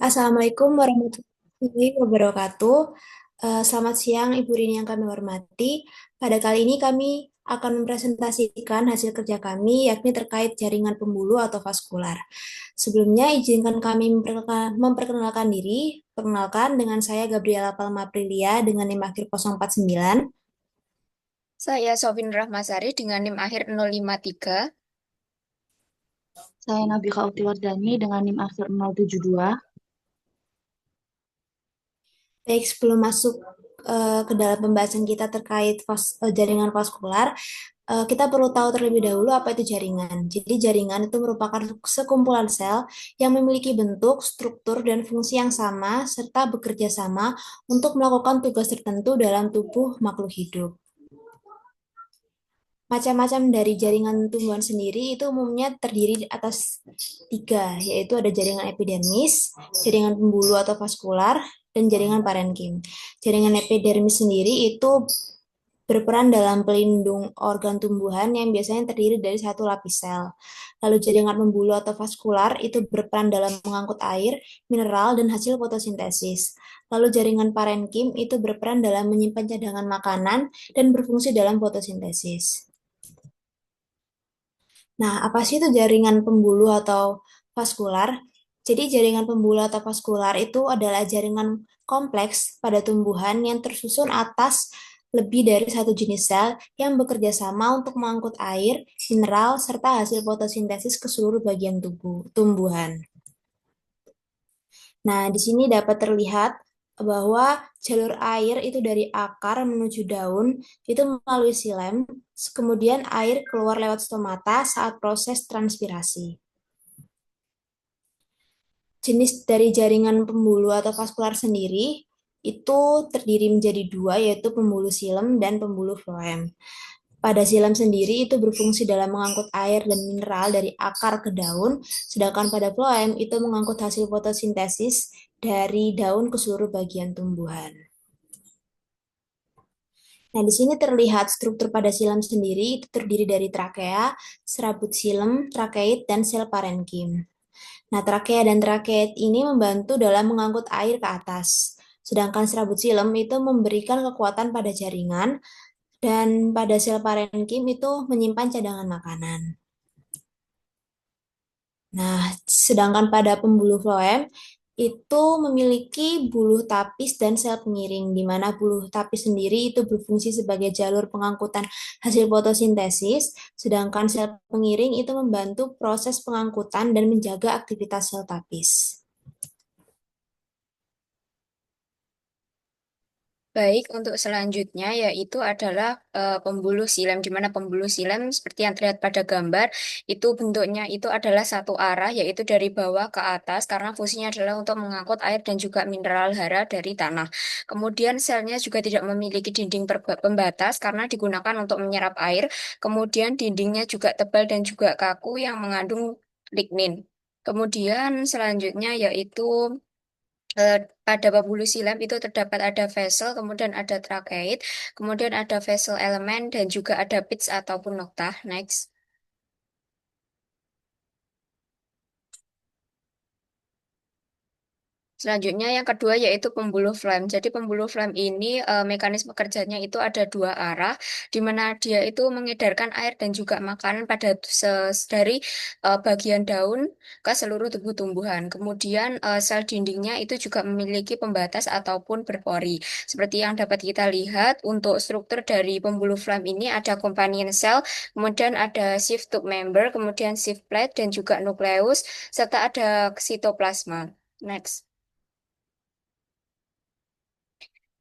Assalamualaikum warahmatullahi wabarakatuh. Selamat siang, Ibu Rini yang kami hormati. Pada kali ini kami akan mempresentasikan hasil kerja kami, yakni terkait jaringan pembuluh atau vaskular. Sebelumnya, izinkan kami memperkenalkan diri. Perkenalkan, dengan saya Gabriela Palma Aprilia dengan NIM akhir 049. Saya Sofin Rahmasari dengan NIM akhir 053. Saya Nabila Utiwardani dengan NIM akhir 072. Baik, sebelum masuk ke dalam pembahasan kita terkait jaringan vaskular, kita perlu tahu terlebih dahulu apa itu jaringan. Jadi jaringan itu merupakan sekumpulan sel yang memiliki bentuk, struktur, dan fungsi yang sama serta bekerja sama untuk melakukan tugas tertentu dalam tubuh makhluk hidup. Macam-macam dari jaringan tumbuhan sendiri itu umumnya terdiri atas tiga, yaitu ada jaringan epidermis, jaringan pembuluh atau vaskular, dan jaringan parenkim. Jaringan epidermis sendiri itu berperan dalam pelindung organ tumbuhan yang biasanya terdiri dari satu lapis sel. Lalu jaringan pembuluh atau vaskular itu berperan dalam mengangkut air, mineral, dan hasil fotosintesis. Lalu jaringan parenkim itu berperan dalam menyimpan cadangan makanan dan berfungsi dalam fotosintesis. Nah, apa sih itu jaringan pembuluh atau vaskular? Jadi jaringan pembuluh atau vaskular itu adalah jaringan kompleks pada tumbuhan yang tersusun atas lebih dari satu jenis sel yang bekerja sama untuk mengangkut air, mineral, serta hasil fotosintesis ke seluruh bagian tubuh tumbuhan. Nah, di sini dapat terlihat bahwa jalur air itu dari akar menuju daun itu melalui silem, kemudian air keluar lewat stomata saat proses transpirasi. Jenis dari jaringan pembuluh atau vaskular sendiri itu terdiri menjadi dua, yaitu pembuluh silem dan pembuluh floem. Pada silem sendiri itu berfungsi dalam mengangkut air dan mineral dari akar ke daun, sedangkan pada floem itu mengangkut hasil fotosintesis dari daun ke seluruh bagian tumbuhan. Nah, di sini terlihat struktur pada silem sendiri itu terdiri dari trakea, serabut silem, trakeit, dan sel parenkim. Nah, trakea dan trakeit ini membantu dalam mengangkut air ke atas. Sedangkan serabut silem itu memberikan kekuatan pada jaringan dan pada sel parenkim itu menyimpan cadangan makanan. Nah, sedangkan pada pembuluh floem itu memiliki buluh tapis dan sel pengiring, di mana buluh tapis sendiri itu berfungsi sebagai jalur pengangkutan hasil fotosintesis, sedangkan sel pengiring itu membantu proses pengangkutan dan menjaga aktivitas sel tapis. Baik, untuk selanjutnya yaitu adalah pembuluh silem, di mana pembuluh silem seperti yang terlihat pada gambar, itu bentuknya itu adalah satu arah, yaitu dari bawah ke atas, karena fungsinya adalah untuk mengangkut air dan juga mineral hara dari tanah. Kemudian selnya juga tidak memiliki dinding pembatas karena digunakan untuk menyerap air. Kemudian dindingnya juga tebal dan juga kaku yang mengandung lignin. Kemudian selanjutnya yaitu pada pembuluh silam itu terdapat ada vessel, kemudian ada tracheit, kemudian ada vessel elemen, dan juga ada pits ataupun nokta. Next. Selanjutnya yang kedua yaitu pembuluh flame. Jadi pembuluh flame ini mekanisme kerjanya itu ada dua arah, di mana dia itu mengedarkan air dan juga makanan pada dari bagian daun ke seluruh tubuh tumbuhan. Kemudian sel dindingnya itu juga memiliki pembatas ataupun berpori. Seperti yang dapat kita lihat untuk struktur dari pembuluh flame ini ada companion cell, kemudian ada sheath tube member, kemudian sheath plate dan juga nukleus, serta ada sitoplasma. Next.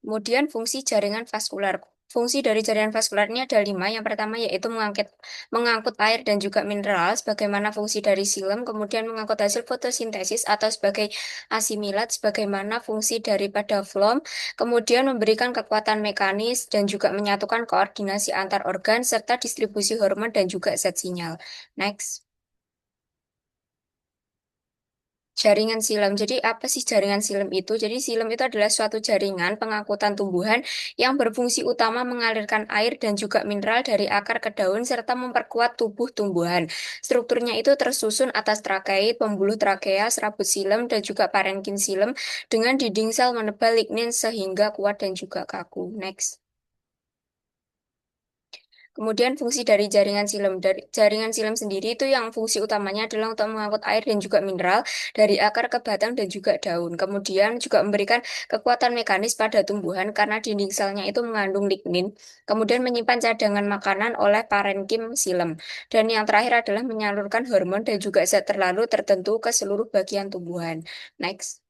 Kemudian fungsi jaringan vaskular. Fungsi dari jaringan vaskular ini ada lima. Yang pertama yaitu mengangkut air dan juga mineral sebagaimana fungsi dari silem, kemudian mengangkut hasil fotosintesis atau sebagai asimilat sebagaimana fungsi daripada phloem, kemudian memberikan kekuatan mekanis dan juga menyatukan koordinasi antar organ serta distribusi hormon dan juga zat sinyal. Next. Jaringan silam. Jadi apa sih jaringan silam itu? Jadi silam itu adalah suatu jaringan pengangkutan tumbuhan yang berfungsi utama mengalirkan air dan juga mineral dari akar ke daun serta memperkuat tubuh tumbuhan. Strukturnya itu tersusun atas trakeit, pembuluh trakea, serabut silam, dan juga parenkim silam dengan dinding sel menebal lignin sehingga kuat dan juga kaku. Next. Kemudian fungsi dari jaringan silam. Dari jaringan silam sendiri itu yang fungsi utamanya adalah untuk mengangkut air dan juga mineral dari akar ke batang dan juga daun. Kemudian juga memberikan kekuatan mekanis pada tumbuhan karena dinding selnya itu mengandung lignin. Kemudian menyimpan cadangan makanan oleh parenkim silam. Dan yang terakhir adalah menyalurkan hormon dan juga zat terlalu tertentu ke seluruh bagian tumbuhan. Next.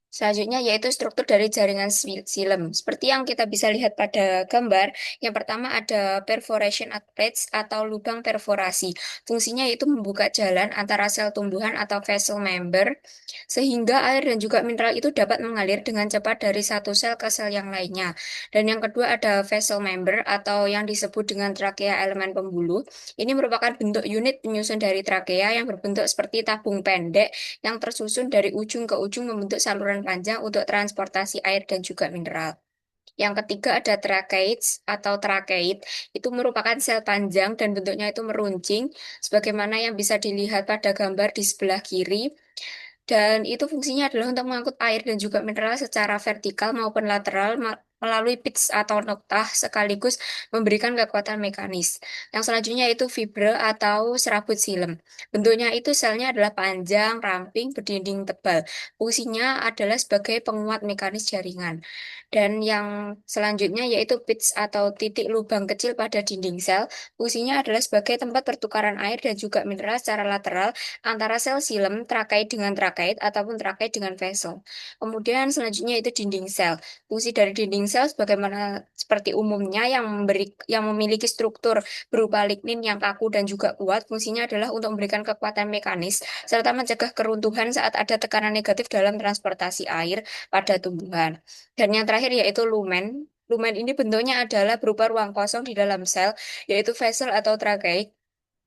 Selanjutnya yaitu struktur dari jaringan silem. Seperti yang kita bisa lihat pada gambar, yang pertama ada perforation outlet atau lubang perforasi. Fungsinya yaitu membuka jalan antara sel tumbuhan atau vessel member, sehingga air dan juga mineral itu dapat mengalir dengan cepat dari satu sel ke sel yang lainnya. Dan yang kedua ada vessel member atau yang disebut dengan trakea elemen pembuluh. Ini merupakan bentuk unit penyusun dari trakea yang berbentuk seperti tabung pendek yang tersusun dari ujung ke ujung membentuk saluran panjang untuk transportasi air dan juga mineral. Yang ketiga ada tracheids atau trakeit. Itu merupakan sel panjang dan bentuknya itu meruncing, sebagaimana yang bisa dilihat pada gambar di sebelah kiri. Dan itu fungsinya adalah untuk mengangkut air dan juga mineral secara vertikal maupun lateral melalui pits atau noktah sekaligus memberikan kekuatan mekanis. Yang selanjutnya itu fibre atau serabut silem. Bentuknya itu selnya adalah panjang, ramping, berdinding tebal. Fungsinya adalah sebagai penguat mekanis jaringan. Dan yang selanjutnya yaitu pits atau titik lubang kecil pada dinding sel. Fungsinya adalah sebagai tempat pertukaran air dan juga mineral secara lateral antara sel silem terkait dengan trakait ataupun terkait dengan vessel. Kemudian selanjutnya itu dinding sel. Fungsi dari dinding sel sebagaimana seperti umumnya yang memiliki struktur berupa lignin yang kaku dan juga kuat, fungsinya adalah untuk memberikan kekuatan mekanis serta mencegah keruntuhan saat ada tekanan negatif dalam transportasi air pada tumbuhan. Dan yang terakhir yaitu lumen. Lumen ini bentuknya adalah berupa ruang kosong di dalam sel, yaitu vessel atau trachea,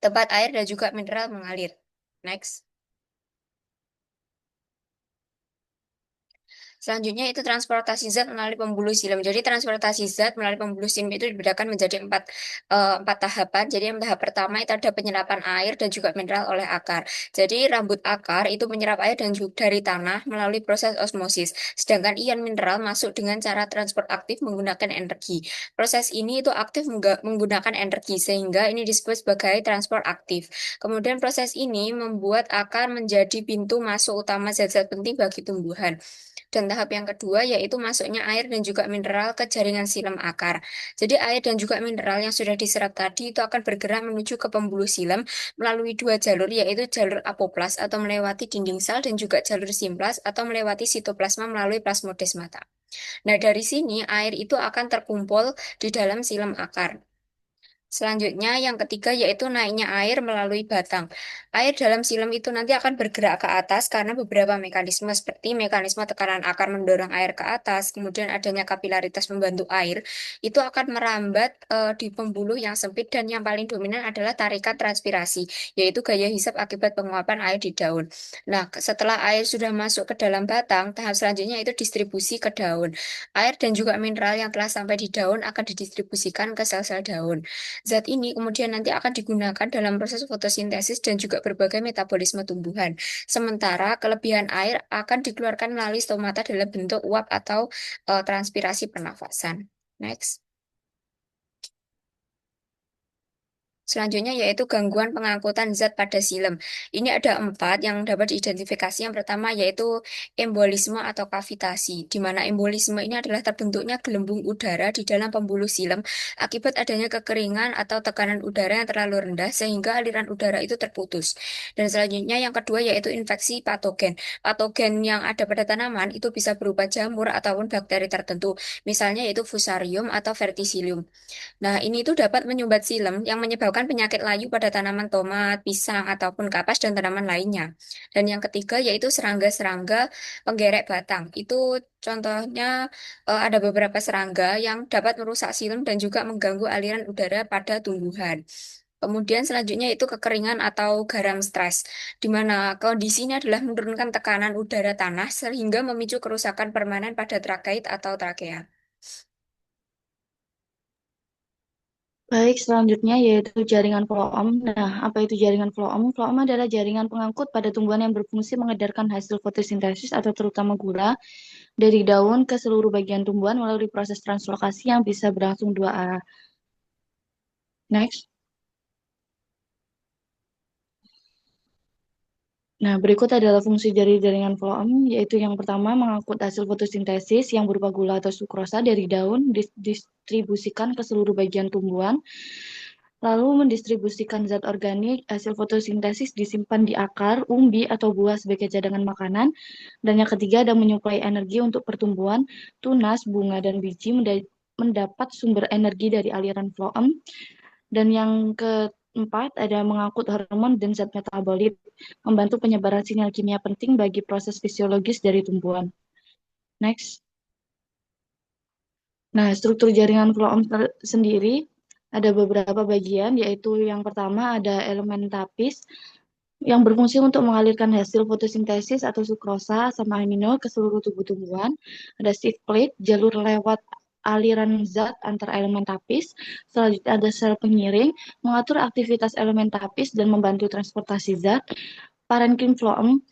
tempat air dan juga mineral mengalir. Next. Selanjutnya itu transportasi zat melalui pembuluh silam. Jadi transportasi zat melalui pembuluh silam itu dibedakan menjadi empat tahapan. Jadi yang tahap pertama itu ada penyerapan air dan juga mineral oleh akar. Jadi rambut akar itu menyerap air dan juga dari tanah melalui proses osmosis. Sedangkan ion mineral masuk dengan cara transport aktif menggunakan energi. Proses ini itu aktif menggunakan energi sehingga ini disebut sebagai transport aktif. Kemudian proses ini membuat akar menjadi pintu masuk utama zat-zat penting bagi tumbuhan. Dan tahap yang kedua yaitu masuknya air dan juga mineral ke jaringan silam akar. Jadi air dan juga mineral yang sudah diserap tadi itu akan bergerak menuju ke pembuluh silam melalui dua jalur yaitu jalur apoplas atau melewati dinding sel dan juga jalur simplas atau melewati sitoplasma melalui plasmodesmata. Nah, dari sini air itu akan terkumpul di dalam silam akar. Selanjutnya, yang ketiga yaitu naiknya air melalui batang. Air dalam silam itu nanti akan bergerak ke atas karena beberapa mekanisme seperti mekanisme tekanan akar mendorong air ke atas, kemudian adanya kapilaritas membantu air, itu akan merambat di pembuluh yang sempit dan yang paling dominan adalah tarikan transpirasi, yaitu gaya hisap akibat penguapan air di daun. Nah, setelah air sudah masuk ke dalam batang, tahap selanjutnya itu distribusi ke daun. Air dan juga mineral yang telah sampai di daun akan didistribusikan ke sel-sel daun. Zat ini kemudian nanti akan digunakan dalam proses fotosintesis dan juga berbagai metabolisme tumbuhan. Sementara kelebihan air akan dikeluarkan melalui stomata dalam bentuk uap atau transpirasi pernafasan. Next. Selanjutnya yaitu gangguan pengangkutan zat pada silem. Ini ada empat yang dapat diidentifikasi. Yang pertama yaitu embolisme atau kavitasi, di mana embolisme ini adalah terbentuknya gelembung udara di dalam pembuluh silem akibat adanya kekeringan atau tekanan udara yang terlalu rendah sehingga aliran udara itu terputus. Dan selanjutnya yang kedua yaitu infeksi patogen. Patogen yang ada pada tanaman itu bisa berupa jamur ataupun bakteri tertentu, misalnya yaitu fusarium atau verticillium. Nah, ini tuh dapat menyumbat silem yang menyebabkan penyakit layu pada tanaman tomat, pisang, ataupun kapas dan tanaman lainnya. Dan yang ketiga yaitu serangga-serangga penggerek batang. Itu contohnya ada beberapa serangga yang dapat merusak silem dan juga mengganggu aliran udara pada tumbuhan. Kemudian selanjutnya itu kekeringan atau garam stres, di mana kondisinya adalah menurunkan tekanan udara tanah sehingga memicu kerusakan permanen pada trakeit atau trakea. Baik, selanjutnya yaitu jaringan floem. Nah, apa itu jaringan floem? Floem adalah jaringan pengangkut pada tumbuhan yang berfungsi mengedarkan hasil fotosintesis atau terutama gula dari daun ke seluruh bagian tumbuhan melalui proses translokasi yang bisa berlangsung dua arah. Next. Nah, berikut adalah fungsi dari jaringan floem, yaitu yang pertama mengangkut hasil fotosintesis yang berupa gula atau sukrosa dari daun, distribusikan ke seluruh bagian tumbuhan, lalu mendistribusikan zat organik, hasil fotosintesis disimpan di akar, umbi, atau buah sebagai cadangan makanan, dan yang ketiga ada menyuplai energi untuk pertumbuhan, tunas, bunga, dan biji mendapat sumber energi dari aliran floem, dan yang keempat ada mengangkut hormon dan zat metabolit, membantu penyebaran sinyal kimia penting bagi proses fisiologis dari tumbuhan. Next. Nah, struktur jaringan floem sendiri ada beberapa bagian, yaitu yang pertama ada elemen tapis yang berfungsi untuk mengalirkan hasil fotosintesis atau sukrosa sama amino ke seluruh tubuh tumbuhan. Ada sheath plate, jalur lewat aliran zat antar elemen tapis. Selanjutnya ada sel pengiring, mengatur aktivitas elemen tapis dan membantu transportasi zat. Parenchyma phloem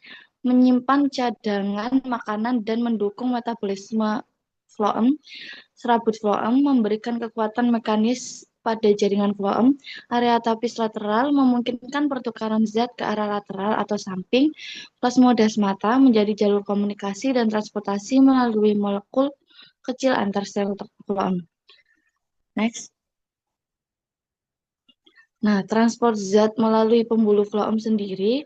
menyimpan cadangan makanan dan mendukung metabolisme phloem. Serabut phloem memberikan kekuatan mekanis pada jaringan phloem. Area tapis lateral memungkinkan pertukaran zat ke arah lateral atau samping. Plasmodesmata menjadi jalur komunikasi dan transportasi melalui molekul kecil antar sel phloem. Next. Nah, transport zat melalui pembuluh phloem sendiri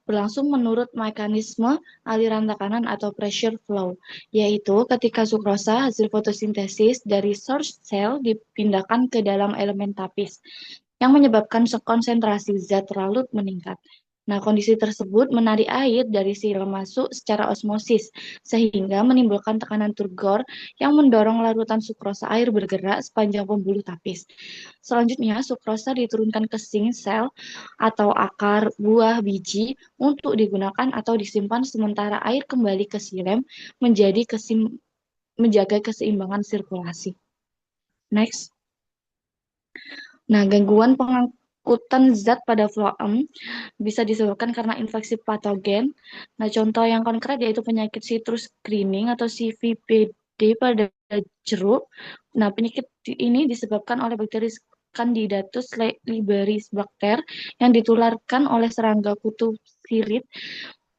berlangsung menurut mekanisme aliran tekanan atau pressure flow, yaitu ketika sukrosa hasil fotosintesis dari source cell dipindahkan ke dalam elemen tapis, yang menyebabkan konsentrasi zat larut meningkat. Nah, kondisi tersebut menarik air dari silem masuk secara osmosis, sehingga menimbulkan tekanan turgor yang mendorong larutan sukrosa air bergerak sepanjang pembuluh tapis. Selanjutnya, sukrosa diturunkan ke sink sel atau akar buah biji untuk digunakan atau disimpan sementara air kembali ke silem menjaga keseimbangan sirkulasi. Next. Nah, gangguan pengangkutan zat pada floem bisa disebabkan karena infeksi patogen. Nah, contoh yang konkret yaitu penyakit citrus greening atau CVPD pada jeruk. Nah, penyakit ini disebabkan oleh bakteri Candidatus liberibacter yang ditularkan oleh serangga kutu sirip.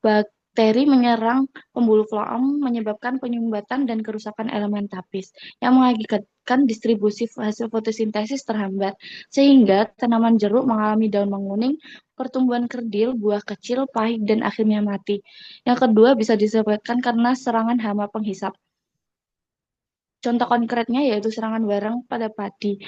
Bakteri menyerang pembuluh floem menyebabkan penyumbatan dan kerusakan elemen tapis yang mengakibatkan distribusi hasil fotosintesis terhambat, sehingga tanaman jeruk mengalami daun menguning, pertumbuhan kerdil, buah kecil, pahit, dan akhirnya mati. Yang kedua bisa disebabkan karena serangan hama penghisap. Contoh konkretnya yaitu serangan barang pada padi.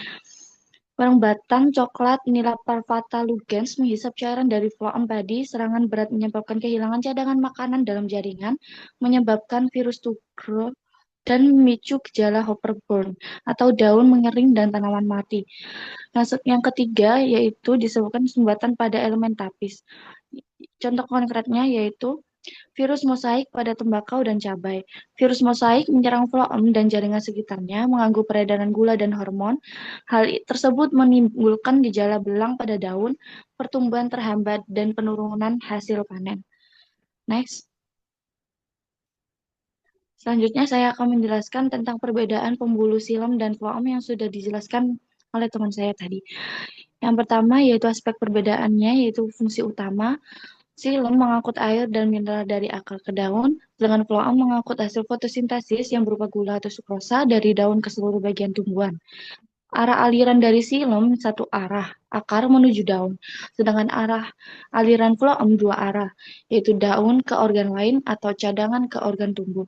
Barang batang coklat Nila parvata lugens menghisap cairan dari floem padi. Serangan berat menyebabkan kehilangan cadangan makanan dalam jaringan, menyebabkan virus tugro, dan memicu gejala Hopperborn atau daun mengering dan tanaman mati. Nah, yang ketiga yaitu disebabkan sumbatan pada elemen tapis. Contoh konkretnya yaitu virus mosaik pada tembakau dan cabai. Virus mosaik menyerang floem dan jaringan sekitarnya, mengganggu peredaran gula dan hormon. Hal tersebut menimbulkan gejala belang pada daun, pertumbuhan terhambat, dan penurunan hasil panen. Next. Selanjutnya saya akan menjelaskan tentang perbedaan pembuluh silem dan floem yang sudah dijelaskan oleh teman saya tadi. Yang pertama yaitu aspek perbedaannya, yaitu fungsi utama. Silem mengangkut air dan mineral dari akar ke daun, sedangkan floem mengangkut hasil fotosintesis yang berupa gula atau sukrosa dari daun ke seluruh bagian tumbuhan. Arah aliran dari silem satu arah, akar menuju daun, sedangkan arah aliran floem dua arah, yaitu daun ke organ lain atau cadangan ke organ tumbuh.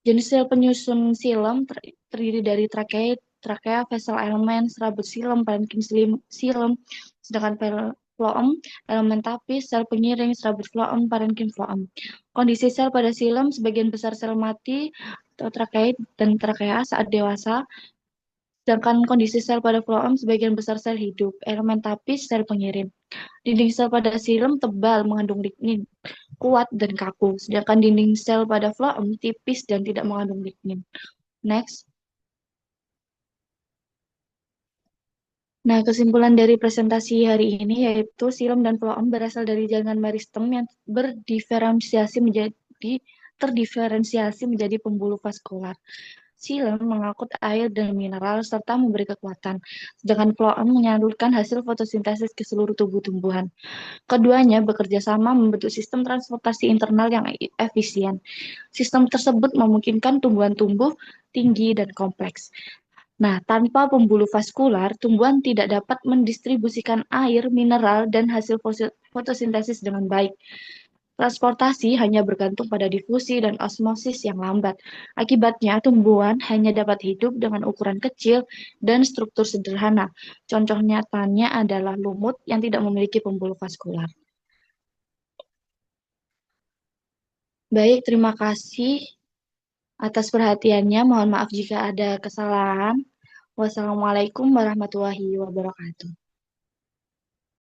Jenis sel penyusun silem terdiri dari trakea, vessel element, serabut silem, parenkim silem, sedangkan floem, elemen tapis, sel pengiring, serabut floem, parenkim floem. Kondisi sel pada silem, sebagian besar sel mati atau trakea dan trakea saat dewasa, Sedangkan kondisi sel pada floem sebagian besar sel hidup, elemen tapis sel pengirim. Dinding sel pada silem tebal mengandung lignin, kuat dan kaku, sedangkan dinding sel pada floem tipis dan tidak mengandung lignin. Next. Nah, kesimpulan dari presentasi hari ini yaitu silem dan floem berasal dari jaringan meristem yang terdiferensiasi menjadi pembuluh vaskular. Silem mengangkut air dan mineral serta memberi kekuatan, sedangkan floem menyalurkan hasil fotosintesis ke seluruh tubuh tumbuhan. Keduanya bekerja sama membentuk sistem transportasi internal yang efisien. Sistem tersebut memungkinkan tumbuhan tumbuh tinggi dan kompleks. Nah, tanpa pembuluh vaskular, tumbuhan tidak dapat mendistribusikan air, mineral, dan hasil fotosintesis dengan baik. Transportasi hanya bergantung pada difusi dan osmosis yang lambat. Akibatnya, tumbuhan hanya dapat hidup dengan ukuran kecil dan struktur sederhana. Contoh nyatanya adalah lumut yang tidak memiliki pembuluh vaskular. Baik, terima kasih atas perhatiannya. Mohon maaf jika ada kesalahan. Wassalamualaikum warahmatullahi wabarakatuh.